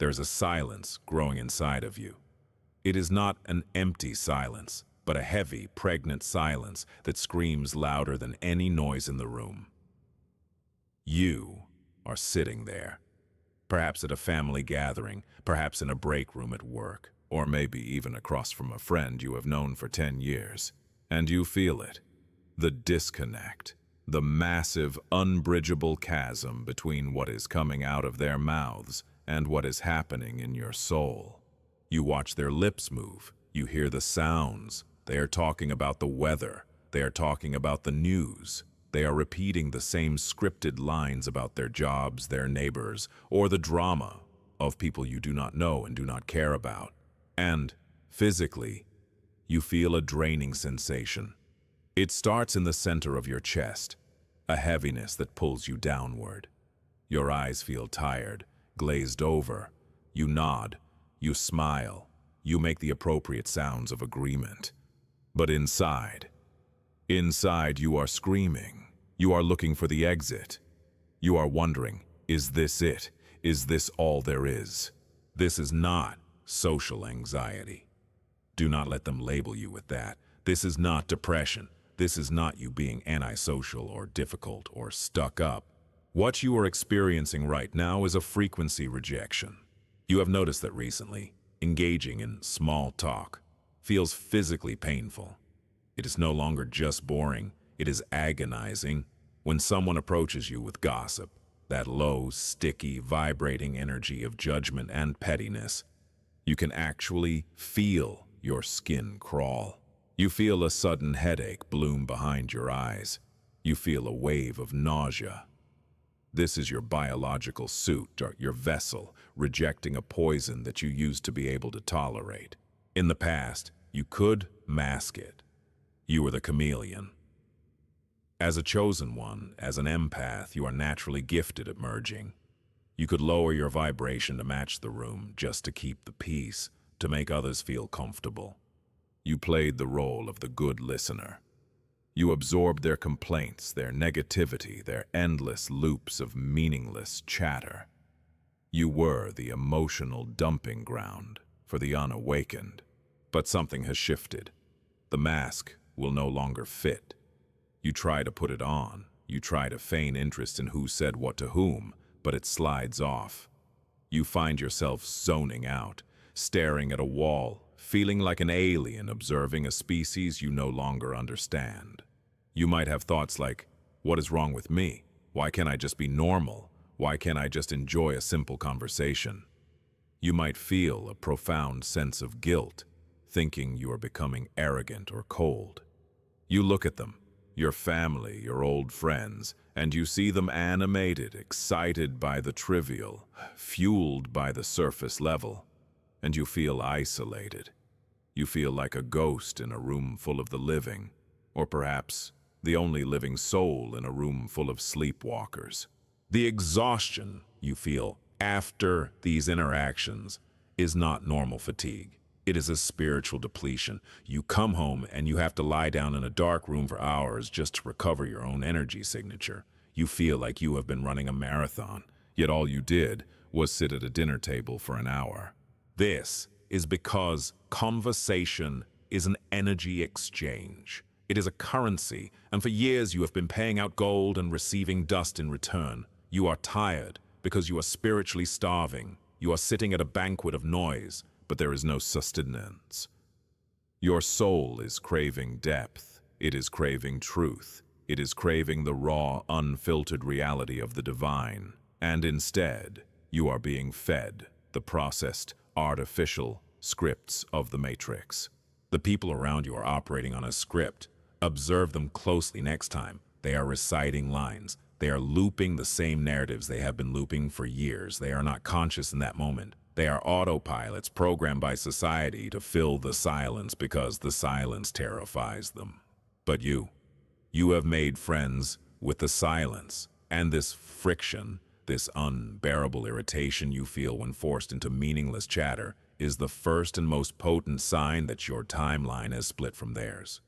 There's a silence growing inside of you. It is not an empty silence, but a heavy, pregnant silence that screams louder than any noise in the room. You are sitting there, perhaps at a family gathering, perhaps in a break room at work, or maybe even across from a friend you have known for 10 years, and you feel it. The disconnect, the massive, unbridgeable chasm between what is coming out of their mouths and what is happening in your soul. You watch their lips move, you hear the sounds. They are talking about the weather, they are talking about the news, they are repeating the same scripted lines about their jobs, their neighbors, or the drama of people you do not know and do not care about. And, physically, you feel a draining sensation. It starts in the center of your chest, a heaviness that pulls you downward. Your eyes feel tired, glazed over. You nod, you smile, you make the appropriate sounds of agreement. But inside you are screaming. You are looking for the exit. You are wondering, is this it? Is this all there is? This is not social anxiety. Do not let them label you with that. This is not depression. This is not you being antisocial or difficult or stuck up. What you are experiencing right now is a frequency rejection. You have noticed that recently, engaging in small talk feels physically painful. It is no longer just boring, it is agonizing. When someone approaches you with gossip, that low, sticky, vibrating energy of judgment and pettiness, you can actually feel your skin crawl. You feel a sudden headache bloom behind your eyes. You feel a wave of nausea. This is your biological suit, or your vessel, rejecting a poison that you used to be able to tolerate. In the past, you could mask it. You were the chameleon. As a chosen one, as an empath, you are naturally gifted at merging. You could lower your vibration to match the room, just to keep the peace, to make others feel comfortable. You played the role of the good listener. You absorbed their complaints, their negativity, their endless loops of meaningless chatter. You were the emotional dumping ground for the unawakened. But something has shifted. The mask will no longer fit. You try to put it on. You try to feign interest in who said what to whom, but it slides off. You find yourself zoning out, staring at a wall, feeling like an alien observing a species you no longer understand. You might have thoughts like, what is wrong with me? Why can't I just be normal? Why can't I just enjoy a simple conversation? You might feel a profound sense of guilt, thinking you are becoming arrogant or cold. You look at them, your family, your old friends, and you see them animated, excited by the trivial, fueled by the surface level, and you feel isolated. You feel like a ghost in a room full of the living, or perhaps the only living soul in a room full of sleepwalkers. The exhaustion you feel after these interactions is not normal fatigue. It is a spiritual depletion. You come home and you have to lie down in a dark room for hours just to recover your own energy signature. You feel like you have been running a marathon, yet all you did was sit at a dinner table for an hour. This is because conversation is an energy exchange. It is a currency, and for years you have been paying out gold and receiving dust in return. You are tired because you are spiritually starving. You are sitting at a banquet of noise, but there is no sustenance. Your soul is craving depth. It is craving truth. It is craving the raw, unfiltered reality of the divine. And instead, you are being fed the processed, artificial scripts of the Matrix. The people around you are operating on a script. Observe them closely next time. They are reciting lines. They are looping the same narratives they have been looping for years. They are not conscious in that moment. They are autopilots programmed by society to fill the silence because the silence terrifies them. But you have made friends with the silence, and this friction, this unbearable irritation you feel when forced into meaningless chatter, is the first and most potent sign that your timeline has split from theirs.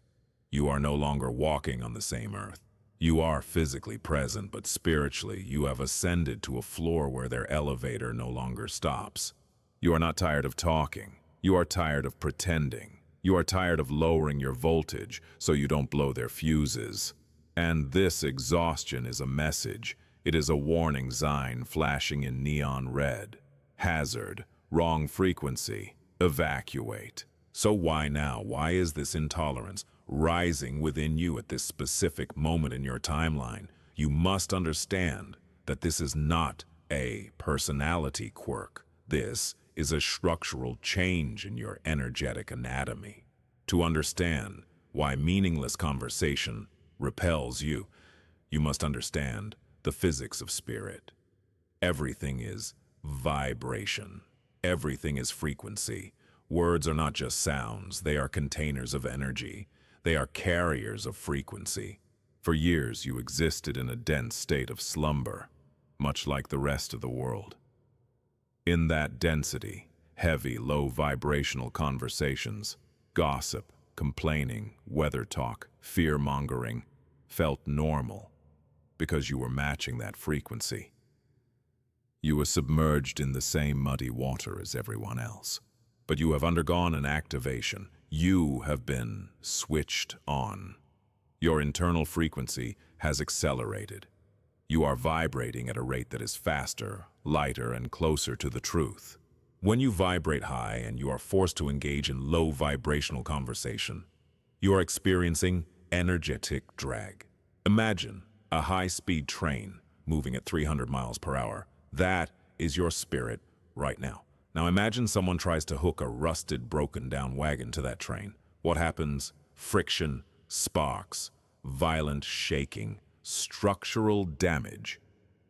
You are no longer walking on the same earth. You are physically present, but spiritually you have ascended to a floor where their elevator no longer stops. You are not tired of talking. You are tired of pretending. You are tired of lowering your voltage so you don't blow their fuses. And this exhaustion is a message. It is a warning sign flashing in neon red. Hazard, wrong frequency, evacuate. So why now? Why is this intolerance rising within you at this specific moment in your timeline? You must understand that this is not a personality quirk. This is a structural change in your energetic anatomy. To understand why meaningless conversation repels you, you must understand the physics of spirit. Everything is vibration. Everything is frequency. Words are not just sounds, they are containers of energy. They are carriers of frequency. For years you existed in a dense state of slumber, much like the rest of the world. In that density, heavy, low vibrational conversations, gossip, complaining, weather talk, fear-mongering, felt normal because you were matching that frequency. You were submerged in the same muddy water as everyone else. But you have undergone an activation. You have been switched on. Your internal frequency has accelerated. You are vibrating at a rate that is faster, lighter, and closer to the truth. When you vibrate high and you are forced to engage in low vibrational conversation, you are experiencing energetic drag. Imagine a high-speed train moving at 300 miles per hour. That is your spirit right now. Now imagine someone tries to hook a rusted, broken-down wagon to that train. What happens? Friction, sparks, violent shaking, structural damage.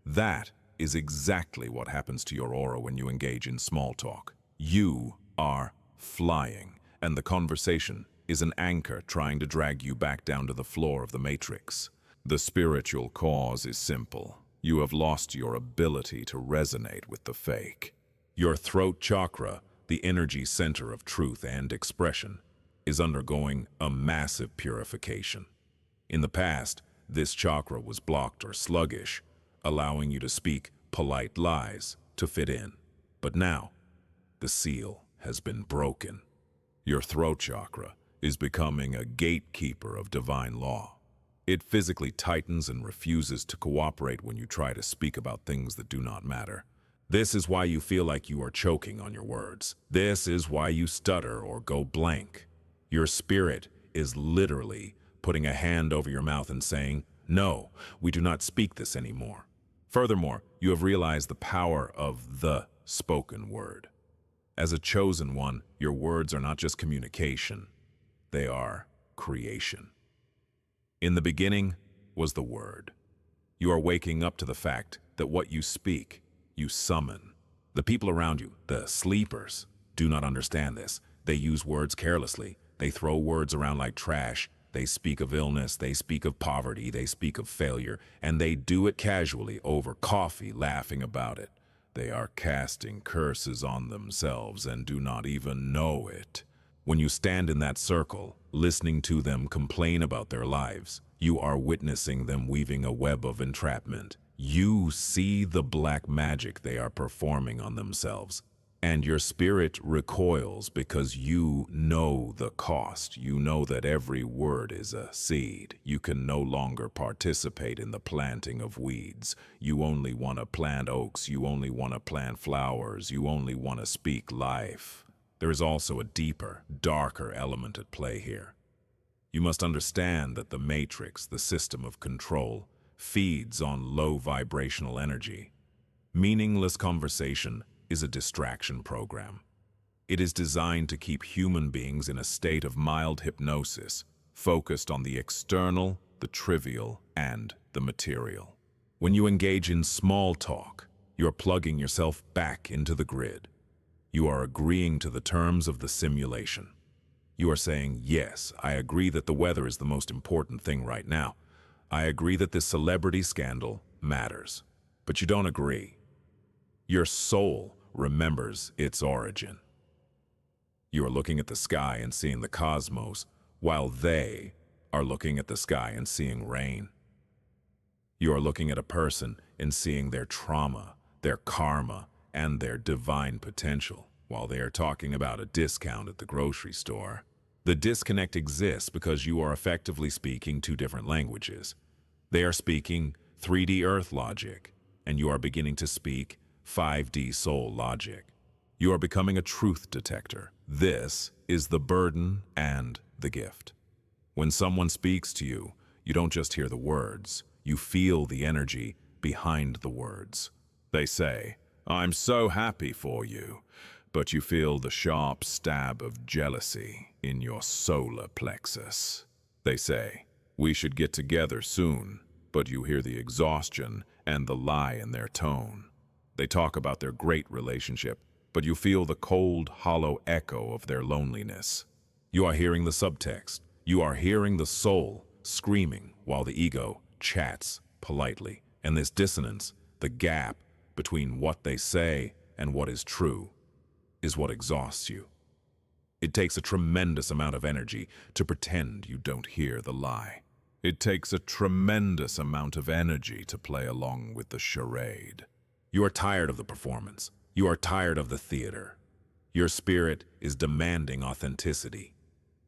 That is exactly what happens to your aura when you engage in small talk. You are flying, and the conversation is an anchor trying to drag you back down to the floor of the matrix. The spiritual cause is simple. You have lost your ability to resonate with the fake. Your throat chakra, the energy center of truth and expression, is undergoing a massive purification. In the past, this chakra was blocked or sluggish, allowing you to speak polite lies to fit in. But now, the seal has been broken. Your throat chakra is becoming a gatekeeper of divine law. It physically tightens and refuses to cooperate when you try to speak about things that do not matter. This is why you feel like you are choking on your words. This is why you stutter or go blank. Your spirit is literally putting a hand over your mouth and saying, "No, we do not speak this anymore." Furthermore, you have realized the power of the spoken word. As a chosen one, your words are not just communication, they are creation. In the beginning was the Word. You are waking up to the fact that what you speak, you summon. The people around you, the sleepers, do not understand this. They use words carelessly. They throw words around like trash. They speak of illness, they speak of poverty, they speak of failure, and they do it casually over coffee, laughing about it. They are casting curses on themselves and do not even know it. When you stand in that circle, listening to them complain about their lives, you are witnessing them weaving a web of entrapment. You see the black magic they are performing on themselves, and your spirit recoils because you know the cost. You know that every word is a seed. You can no longer participate in the planting of weeds. You only want to plant oaks. You only want to plant flowers. You only want to speak life. There is also a deeper, darker element at play here. You must understand that the matrix, the system of control, feeds on low vibrational energy. Meaningless conversation is a distraction program. It is designed to keep human beings in a state of mild hypnosis, focused on the external, the trivial, and the material. When you engage in small talk, you are plugging yourself back into the grid. You are agreeing to the terms of the simulation. You are saying, yes, I agree that the weather is the most important thing right now. I agree that this celebrity scandal matters. But you don't agree. Your soul remembers its origin. You are looking at the sky and seeing the cosmos, while they are looking at the sky and seeing rain. You are looking at a person and seeing their trauma, their karma, and their divine potential. while they are talking about a discount at the grocery store. The disconnect exists because you are effectively speaking two different languages. They are speaking 3D Earth logic, and you are beginning to speak 5D soul logic. You are becoming a truth detector. This is the burden and the gift. When someone speaks to you, you don't just hear the words, you feel the energy behind the words. They say, "I'm so happy for you," but you feel the sharp stab of jealousy in your solar plexus. They say, "We should get together soon," but you hear the exhaustion and the lie in their tone. They talk about their great relationship, but you feel the cold, hollow echo of their loneliness. You are hearing the subtext. You are hearing the soul screaming while the ego chats politely. And this dissonance, the gap between what they say and what is true, is what exhausts you. It takes a tremendous amount of energy to pretend you don't hear the lie. It takes a tremendous amount of energy to play along with the charade. You are tired of the performance. You are tired of the theater. Your spirit is demanding authenticity,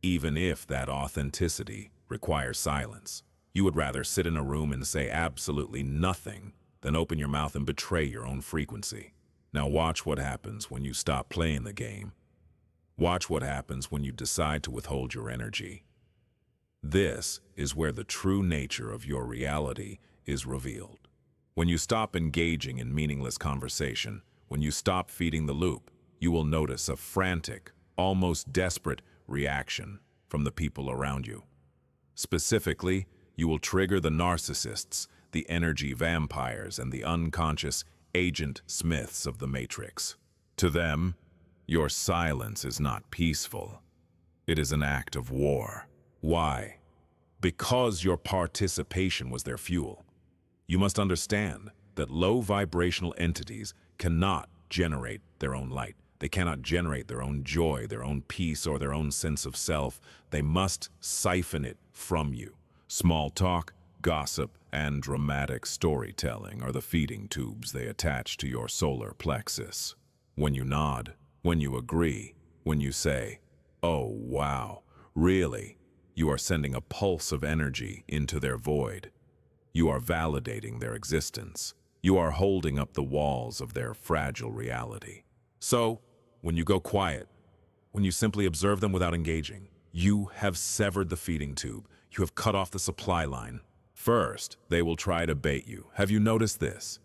even if that authenticity requires silence. You would rather sit in a room and say absolutely nothing than open your mouth and betray your own frequency. Now watch what happens when you stop playing the game. Watch what happens when you decide to withhold your energy. This is where the true nature of your reality is revealed. When you stop engaging in meaningless conversation, when you stop feeding the loop, you will notice a frantic, almost desperate reaction from the people around you. Specifically, you will trigger the narcissists, the energy vampires, and the unconscious agent Smiths of the Matrix. To them, your silence is not peaceful. It is an act of war. Why? Because your participation was their fuel. You must understand that low vibrational entities cannot generate their own light. They cannot generate their own joy, their own peace, or their own sense of self. They must siphon it from you. Small talk, gossip, and dramatic storytelling are the feeding tubes they attach to your solar plexus. When you nod, when you agree, when you say, "Oh, wow, really?" you are sending a pulse of energy into their void. You are validating their existence. You are holding up the walls of their fragile reality. So, when you go quiet, when you simply observe them without engaging, you have severed the feeding tube. You have cut off the supply line. First, they will try to bait you. Have you noticed this?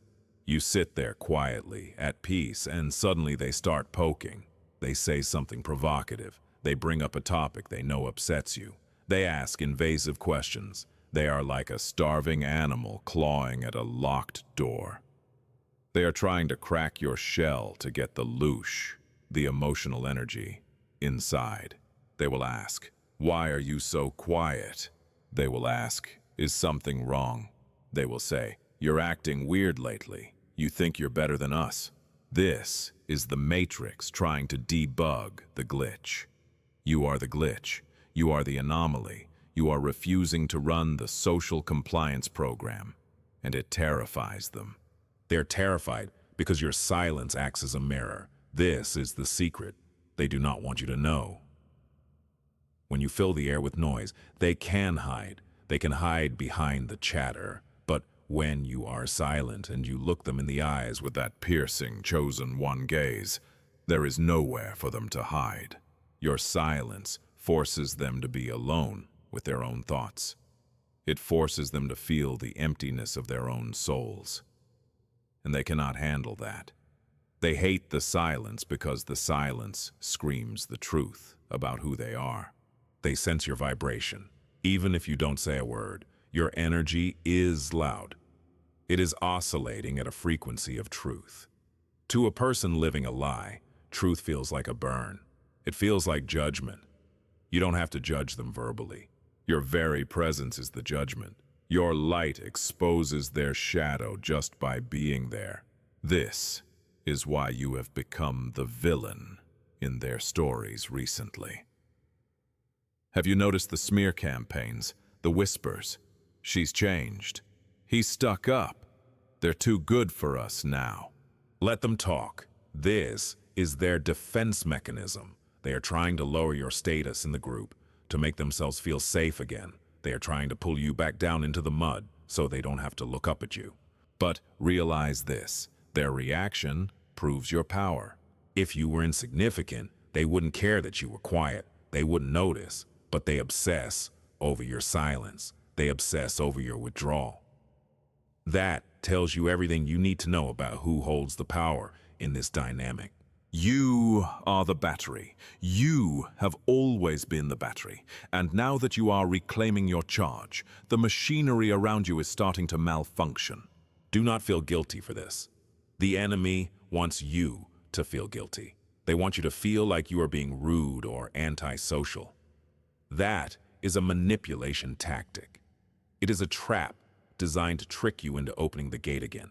You sit there quietly, at peace, and suddenly they start poking. They say something provocative. They bring up a topic they know upsets you. They ask invasive questions. They are like a starving animal clawing at a locked door. They are trying to crack your shell to get the loosh, the emotional energy, inside. They will ask, "Why are you so quiet?" They will ask, "Is something wrong?" They will say, "You're acting weird lately. You think you're better than us." This is the Matrix trying to debug the glitch. You are the glitch. You are the anomaly. You are refusing to run the social compliance program, and it terrifies them. They're terrified because your silence acts as a mirror. This is the secret they do not want you to know. When you fill the air with noise, they can hide. They can hide behind the chatter. But when you are silent and you look them in the eyes with that piercing, chosen one gaze, there is nowhere for them to hide. Your silence forces them to be alone with their own thoughts. It forces them to feel the emptiness of their own souls. And they cannot handle that. They hate the silence because the silence screams the truth about who they are. They sense your vibration. Even if you don't say a word, your energy is loud. It is oscillating at a frequency of truth. To a person living a lie, truth feels like a burn. It feels like judgment. You don't have to judge them verbally. Your very presence is the judgment. Your light exposes their shadow just by being there. This is why you have become the villain in their stories recently. Have you noticed the smear campaigns, the whispers? "She's changed. He's stuck up. They're too good for us now." Let them talk. This is their defense mechanism. They are trying to lower your status in the group, to make themselves feel safe again. They are trying to pull you back down into the mud so they don't have to look up at you. But realize this, their reaction proves your power. If you were insignificant, they wouldn't care that you were quiet. They wouldn't notice, but they obsess over your silence. They obsess over your withdrawal. That tells you everything you need to know about who holds the power in this dynamic. You are the battery. You have always been the battery. And now that you are reclaiming your charge, the machinery around you is starting to malfunction. Do not feel guilty for this. The enemy wants you to feel guilty. They want you to feel like you are being rude or antisocial. That is a manipulation tactic. It is a trap designed to trick you into opening the gate again.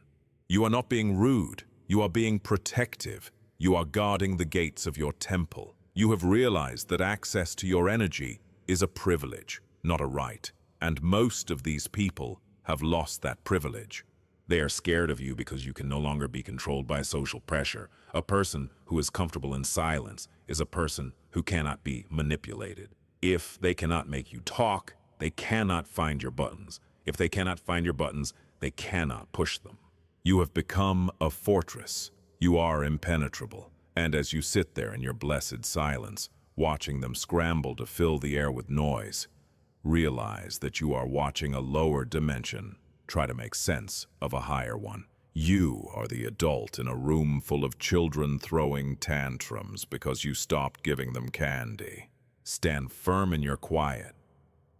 You are not being rude. You are being protective. You are guarding the gates of your temple. You have realized that access to your energy is a privilege, not a right. And most of these people have lost that privilege. They are scared of you because you can no longer be controlled by social pressure. A person who is comfortable in silence is a person who cannot be manipulated. If they cannot make you talk, they cannot find your buttons. If they cannot find your buttons, they cannot push them. You have become a fortress. You are impenetrable. And as you sit there in your blessed silence, watching them scramble to fill the air with noise, realize that you are watching a lower dimension try to make sense of a higher one. You are the adult in a room full of children throwing tantrums because you stopped giving them candy. Stand firm in your quiet.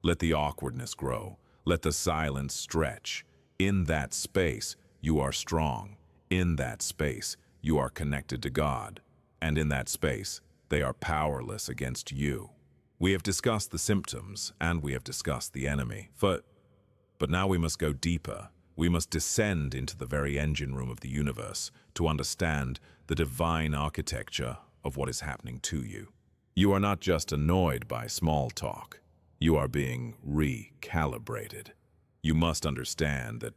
Let the awkwardness grow. Let the silence stretch. In that space, you are strong. In that space, you are connected to God. And in that space, they are powerless against you. We have discussed the symptoms, and we have discussed the enemy. But now we must go deeper. We must descend into the very engine room of the universe to understand the divine architecture of what is happening to you. You are not just annoyed by small talk. You are being recalibrated. You must understand that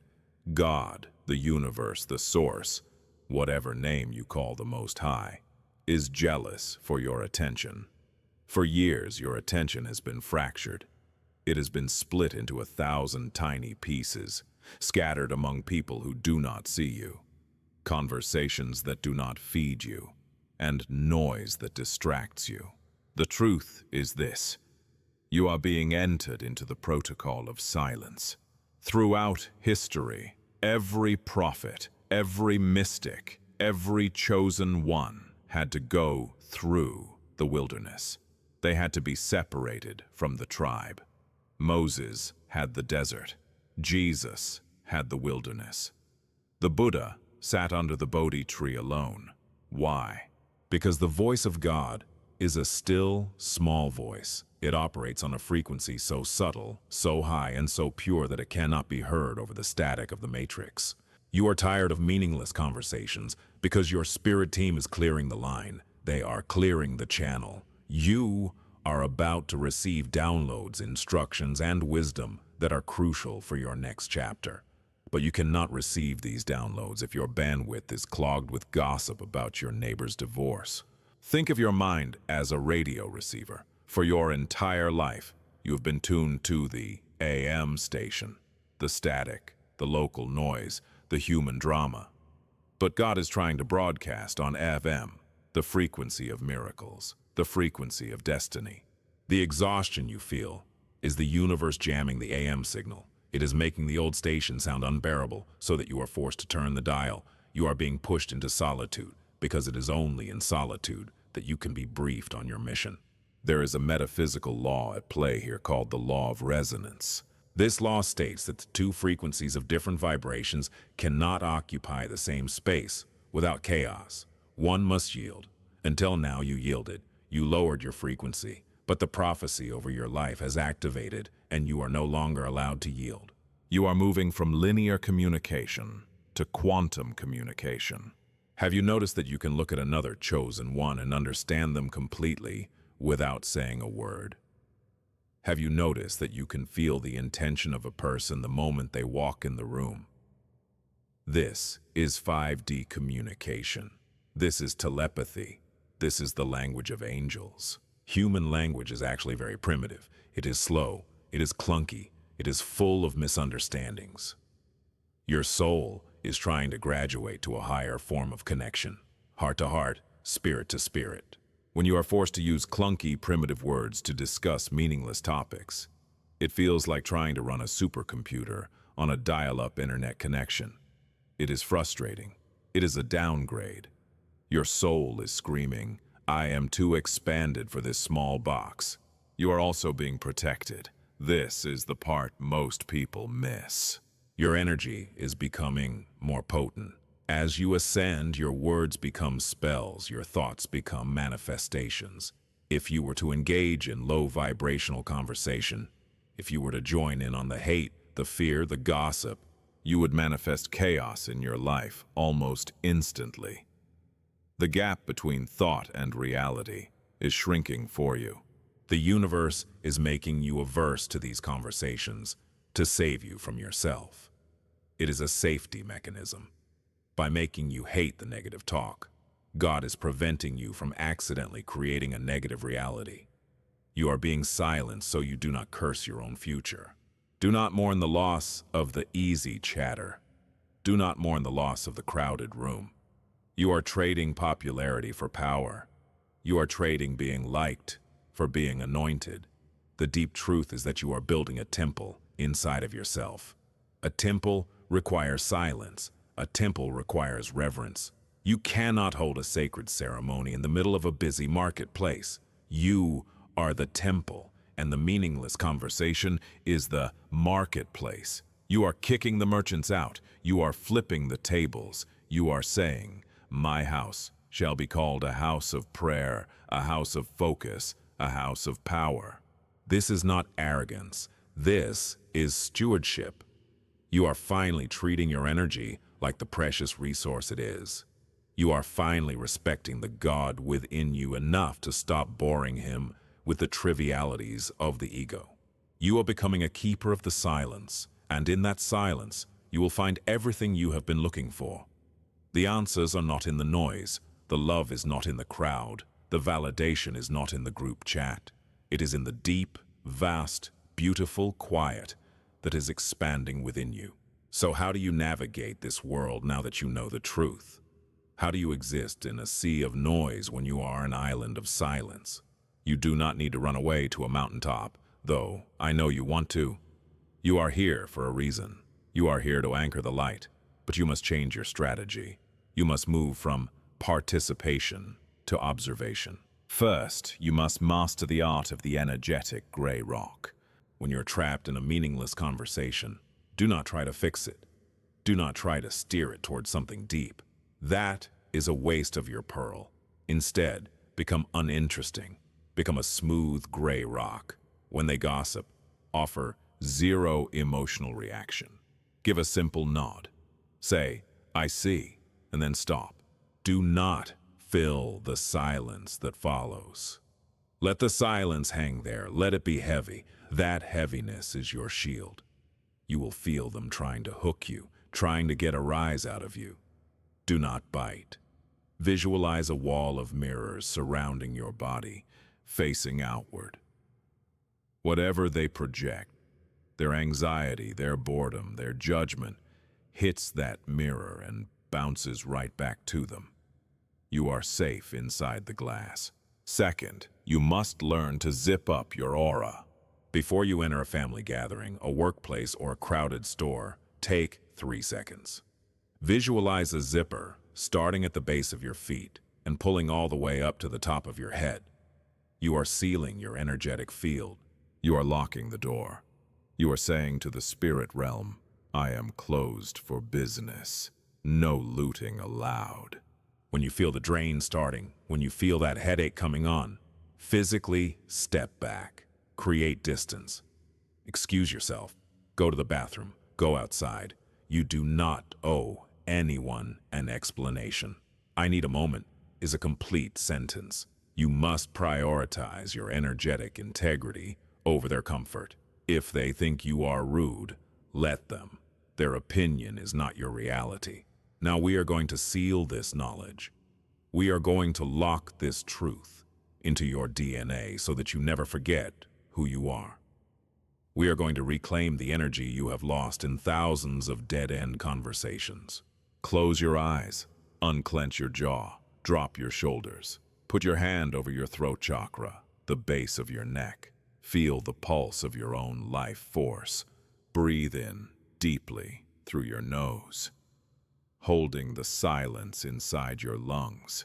God, the universe, the source, whatever name you call the Most High, is jealous for your attention. For years, your attention has been fractured. It has been split into 1,000 tiny pieces, scattered among people who do not see you, conversations that do not feed you, and noise that distracts you. The truth is this: you are being entered into the protocol of silence. Throughout history, every prophet, every mystic, every chosen one had to go through the wilderness. They had to be separated from the tribe. Moses had the desert. Jesus had the wilderness. The Buddha sat under the Bodhi tree alone. Why? Because the voice of God is a still, small voice. It operates on a frequency so subtle, so high, and so pure that it cannot be heard over the static of the matrix. You are tired of meaningless conversations because your spirit team is clearing the line. They are clearing the channel. You are about to receive downloads, instructions, and wisdom that are crucial for your next chapter. But you cannot receive these downloads if your bandwidth is clogged with gossip about your neighbor's divorce. Think of your mind as a radio receiver. For your entire life, you have been tuned to the AM station, the static, the local noise, the human drama. But God is trying to broadcast on FM, the frequency of miracles, the frequency of destiny. The exhaustion you feel is the universe jamming the AM signal. It is making the old station sound unbearable so that you are forced to turn the dial. You are being pushed into solitude because it is only in solitude that you can be briefed on your mission. There is a metaphysical law at play here called the law of resonance. This law states that the two frequencies of different vibrations cannot occupy the same space without chaos. One must yield. Until now, you yielded. You lowered your frequency, but the prophecy over your life has activated, and you are no longer allowed to yield. You are moving from linear communication to quantum communication. Have you noticed that you can look at another chosen one and understand them completely without saying a word? Have you noticed that you can feel the intention of a person the moment they walk in the room? This is 5D communication. This is telepathy. This is the language of angels. Human language is actually very primitive. It is slow. It is clunky. It is full of misunderstandings. Your soul is trying to graduate to a higher form of connection, heart to heart, spirit to spirit. When you are forced to use clunky, primitive words to discuss meaningless topics, it feels like trying to run a supercomputer on a dial-up internet connection. It is frustrating. It is a downgrade. Your soul is screaming, "I am too expanded for this small box." You are also being protected. This is the part most people miss. Your energy is becoming more potent. As you ascend, your words become spells, your thoughts become manifestations. If you were to engage in low vibrational conversation, if you were to join in on the hate, the fear, the gossip, you would manifest chaos in your life almost instantly. The gap between thought and reality is shrinking for you. The universe is making you averse to these conversations to save you from yourself. It is a safety mechanism. By making you hate the negative talk, God is preventing you from accidentally creating a negative reality. You are being silenced so you do not curse your own future. Do not mourn the loss of the easy chatter. Do not mourn the loss of the crowded room. You are trading popularity for power. You are trading being liked for being anointed. The deep truth is that you are building a temple inside of yourself. A temple requires silence. A temple requires reverence. You cannot hold a sacred ceremony in the middle of a busy marketplace. You are the temple, and the meaningless conversation is the marketplace. You are kicking the merchants out. You are flipping the tables. You are saying, "My house shall be called a house of prayer, a house of focus, a house of power." This is not arrogance. This is stewardship. You are finally treating your energy like the precious resource it is. You are finally respecting the God within you enough to stop boring him with the trivialities of the ego. You are becoming a keeper of the silence, and in that silence, you will find everything you have been looking for. The answers are not in the noise. The love is not in the crowd. The validation is not in the group chat. It is in the deep, vast, beautiful quiet that is expanding within you. So how do you navigate this world now that you know the truth? How do you exist in a sea of noise when you are an island of silence? You do not need to run away to a mountaintop, though I know you want to. You are here for a reason. You are here to anchor the light, but you must change your strategy. You must move from participation to observation. First, you must master the art of the energetic gray rock. When you're trapped in a meaningless conversation, do not try to fix it. Do not try to steer it towards something deep. That is a waste of your pearl. Instead, become uninteresting. Become a smooth gray rock. When they gossip, offer zero emotional reaction. Give a simple nod. Say, "I see," and then stop. Do not fill the silence that follows. Let the silence hang there. Let it be heavy. That heaviness is your shield. You will feel them trying to hook you, trying to get a rise out of you. Do not bite. Visualize a wall of mirrors surrounding your body, facing outward. Whatever they project, their anxiety, their boredom, their judgment, hits that mirror and bounces right back to them. You are safe inside the glass. Second, you must learn to zip up your aura. Before you enter a family gathering, a workplace, or a crowded store, take 3 seconds. Visualize a zipper starting at the base of your feet and pulling all the way up to the top of your head. You are sealing your energetic field. You are locking the door. You are saying to the spirit realm, "I am closed for business. No looting allowed." When you feel the drain starting, when you feel that headache coming on, physically step back. Create distance. Excuse yourself. Go to the bathroom. Go outside. You do not owe anyone an explanation. "I need a moment" is a complete sentence. You must prioritize your energetic integrity over their comfort. If they think you are rude, let them. Their opinion is not your reality. Now we are going to seal this knowledge. We are going to lock this truth into your DNA so that you never forget who you are. We are going to reclaim the energy you have lost in thousands of dead-end conversations. Close your eyes, unclench your jaw, drop your shoulders. Put your hand over your throat chakra, the base of your neck. Feel the pulse of your own life force. Breathe in deeply through your nose, holding the silence inside your lungs,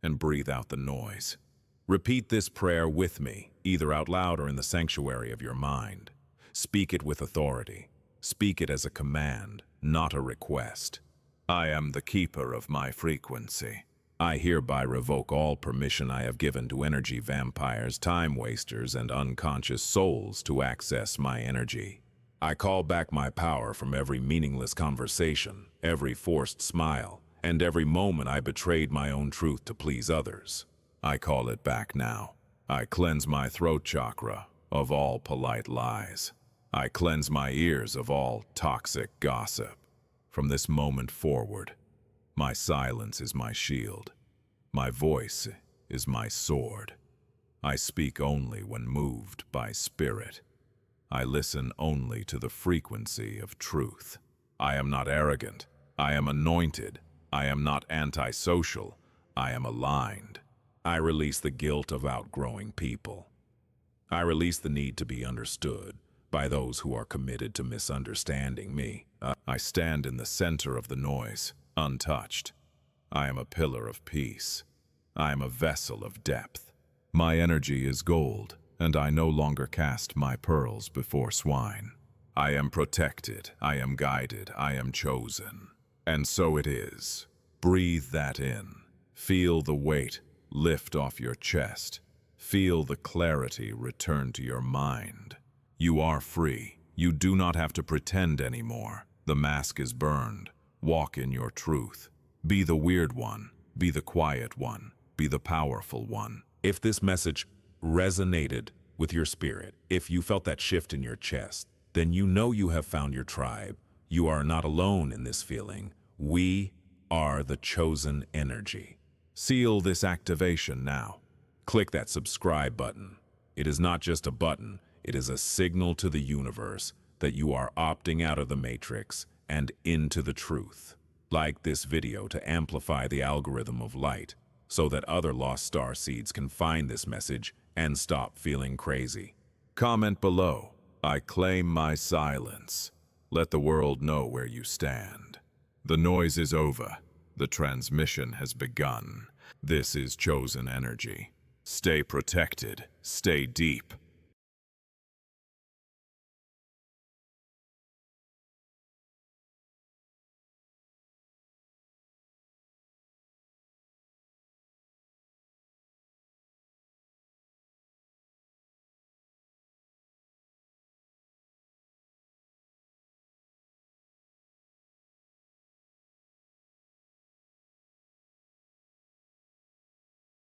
and breathe out the noise. Repeat this prayer with me, either out loud or in the sanctuary of your mind. Speak it with authority. Speak it as a command, not a request. I am the keeper of my frequency. I hereby revoke all permission I have given to energy vampires, time wasters, and unconscious souls to access my energy. I call back my power from every meaningless conversation, every forced smile, and every moment I betrayed my own truth to please others. I call it back now. I cleanse my throat chakra of all polite lies. I cleanse my ears of all toxic gossip. From this moment forward, my silence is my shield. My voice is my sword. I speak only when moved by spirit. I listen only to the frequency of truth. I am not arrogant. I am anointed. I am not antisocial. I am aligned. I release the guilt of outgrowing people. I release the need to be understood by those who are committed to misunderstanding me. I stand in the center of the noise, untouched. I am a pillar of peace. I am a vessel of depth. My energy is gold, and I no longer cast my pearls before swine. I am protected, I am guided, I am chosen. And so it is. Breathe that in. Feel the weight lift off your chest. Feel the clarity return to your mind. You are free. You do not have to pretend anymore. The mask is burned. Walk in your truth. Be the weird one. Be the quiet one. Be the powerful one. If this message resonated with your spirit, if you felt that shift in your chest, then you know you have found your tribe. You are not alone in this feeling. We are the chosen energy. Seal this activation now. Click that subscribe button. It is not just a button, it is a signal to the universe that you are opting out of the matrix and into the truth. Like this video to amplify the algorithm of light so that other lost star seeds can find this message and stop feeling crazy. Comment below. I claim my silence. Let the world know where you stand. The noise is over. The transmission has begun. This is chosen energy. Stay protected. Stay deep.